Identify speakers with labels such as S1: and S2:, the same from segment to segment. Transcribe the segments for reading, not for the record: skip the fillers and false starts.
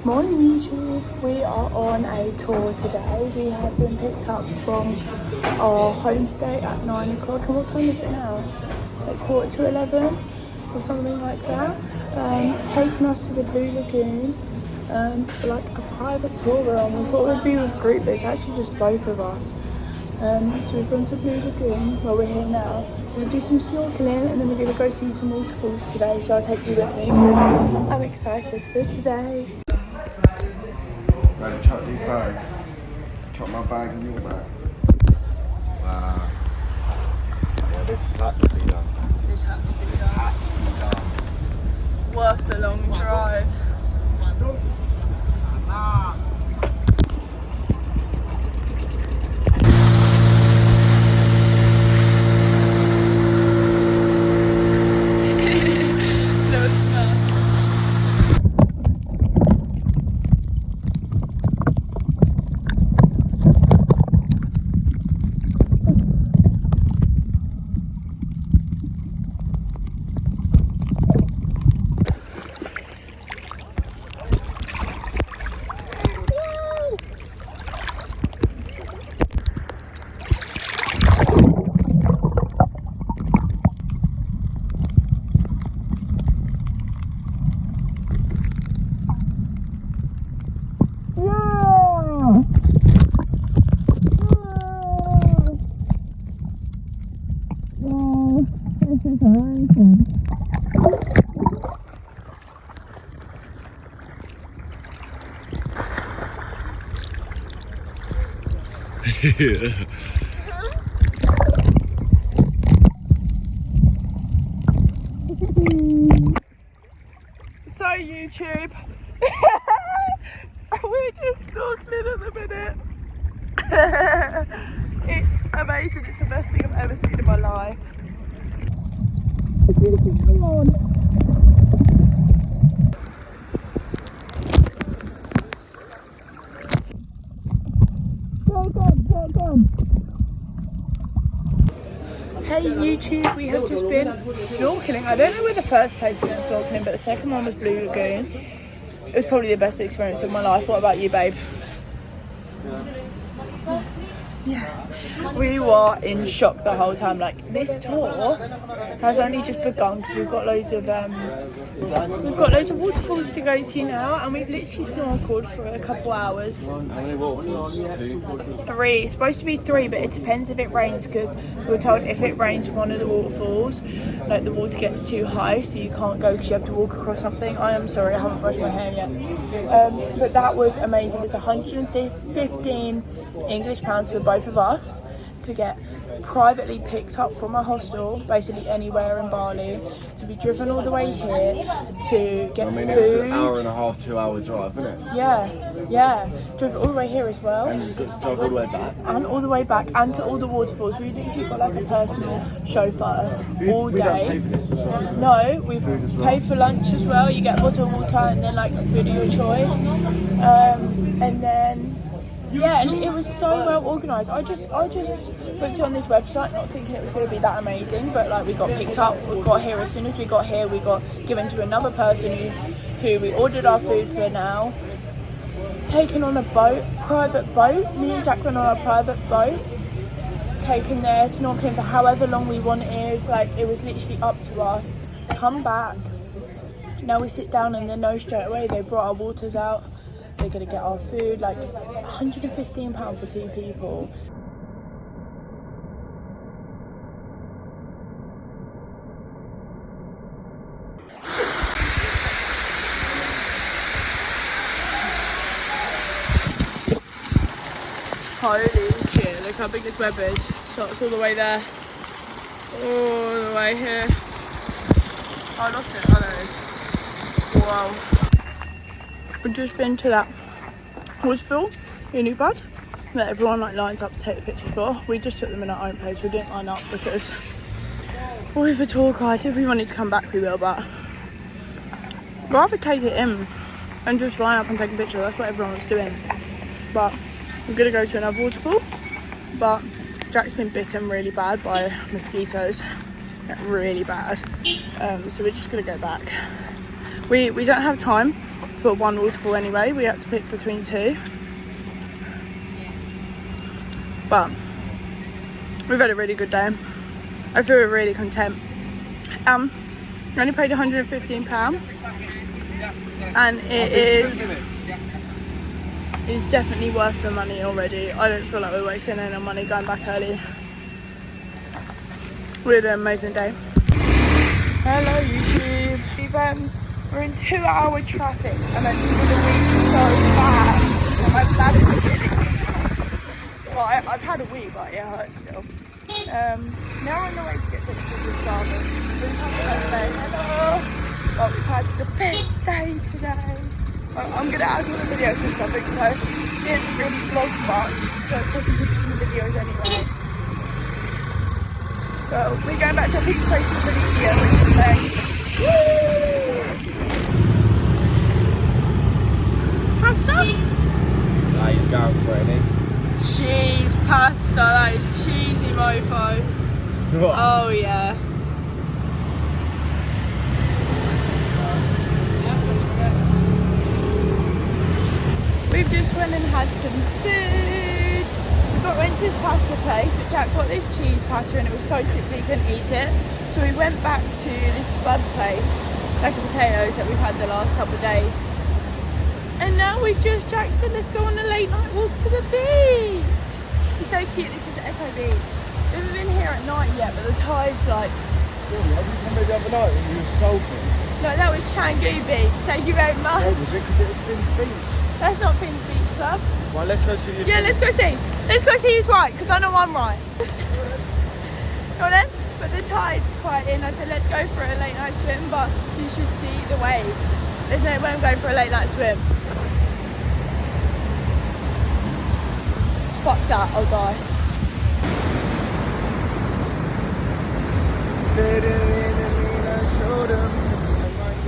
S1: Morning YouTube, we are on a tour today. We have been picked up from our homestay at 9 o'clock. And what time is it now? Like 11:15 or something like that. Taking us to the Blue Lagoon for like a private tour run. We thought we'd be with a group, but it's actually just both of us. So we've gone to Blue Lagoon, where we're here now. We're going to do some snorkelling and then we're going to go see some waterfalls today. So I'll take you with me because I'm excited for today.
S2: Don't chuck these bags. Chuck my bag and your bag. Wow. Yeah, this had to be done.
S1: This had to be done. Worth the long drive. So YouTube, we're just snorkeling at the minute. It's amazing, it's the best thing I've ever seen in my life. Hey YouTube, we have just been snorkelling. I don't know where the first place we went snorkelling, but the second one was Blue Lagoon. It was probably the best experience of my life. What about you, babe? Yeah, we were in shock the whole time. Like, this tour has only just begun because we've got loads of waterfalls to go to now, and we've literally snorkeled for a couple hours.
S2: How many waterfalls? 2?
S1: 3. It's supposed to be 3, but it depends if it rains, because we were told if it rains one of the waterfalls, like the water gets too high, so you can't go because you have to walk across something. I am sorry, I haven't brushed my hair yet. But that was amazing. It's 115 English pounds for both of us to get privately picked up from a hostel, basically anywhere in Bali, to be driven all the way here to get food.
S2: It's an hour and a half, 2-hour drive, isn't it?
S1: Yeah. Drove all the way here as well.
S2: And drive all the way back.
S1: And all the way back, and to all the waterfalls. We literally got like a personal chauffeur all day.
S2: We don't pay for this as well.
S1: No, we've paid for lunch as well. You get a bottle of water and then like a food of your choice. And then yeah, and it was so well organised. I just booked it on this website, not thinking it was going to be that amazing, but like we got picked up, we got here. As soon as we got here, we got given to another person who we ordered our food for now. Taken on a boat, private boat. Me and Jack went on a private boat. Taken there, snorkeling for however long we want it is. Like, it was literally up to us. Come back. Now we sit down and they know straight away. They brought our waters out. They're going to get our food, like £115 for 2 people. Holy shit, look how big this web is. So it's all the way there. All the way here. Oh, I lost it, I know. Wow. We've just been to that Waterfall in Ubud that everyone like lines up to take the pictures for. We just took them in our own place. We didn't line up because with a tour guide, if we wanted to come back we will, but rather take it in and just line up and take a picture. That's what everyone's doing. But we're gonna go to another waterfall, but Jack's been bitten really bad by mosquitoes, really bad, so we're just gonna go back. We don't have time for one waterfall anyway. We had to pick between two. But we've had a really good day. I feel really content. We only paid £115 and it's definitely worth the money already. I don't feel like we're wasting any money going back early. We had an amazing day. Hello YouTube. We're in 2-hour traffic and I needed a wee so bad. My bladder's killing me. Well, I've had a wee, but it hurts still. Now we're on the way to get to the Snorkelling. We've had the best day. Hello. But we've had the best day today. I'm going to add all the videos and stuff because I didn't really vlog much, so I was taking pictures and videos anyway. So we're going back to a pizza place for the video, which is today. Pasta?
S2: Now you're going for it, eh?
S1: Cheese pasta, that is cheesy mofo.
S2: What?
S1: Oh yeah. We've just went and had some food. Went to this pasta place, but Jack got this cheese pasta and it was so sick he couldn't eat it. So we went back to this spud place, like potatoes that we've had the last couple of days. And now Jack said let's go on a late night walk to the beach. It's so cute. This is Echo Beach. We haven't been here at night yet, but the tide's like...
S2: Really? I didn't come here the other night when you were sulking.
S1: No, that was Canggu Beach. Thank you very much.
S2: Oh, was it? Because it was Finn's Beach.
S1: That's not Finn's Beach Club.
S2: Well, let's go see the...
S1: Yeah, let's go see. Let's go see who's right, because I know I'm right. Go on then. But the tide's quite in. I said let's go for a late night swim, but you should see the waves. There's no way I'm going for a late night swim. Fuck that, I'll die.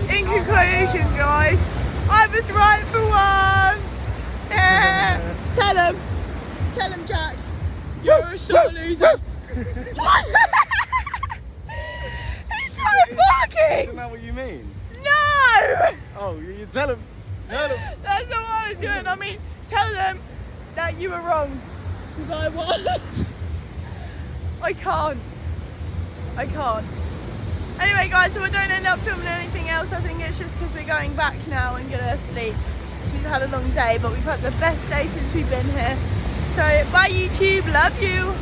S1: In conclusion, guys, I was right for once. Yeah. Tell him, Jack, you're a sore loser. What? He started barking.
S2: Isn't that what you mean?
S1: No.
S2: Oh, you tell him. Tell him.
S1: That's not what I was doing. I mean, tell them that you were wrong, because I was. I can't. Anyway guys, so I don't end up filming anything else. I think it's just because we're going back now and gonna sleep. We've had a long day, but we've had the best day since we've been here. So bye YouTube, love you.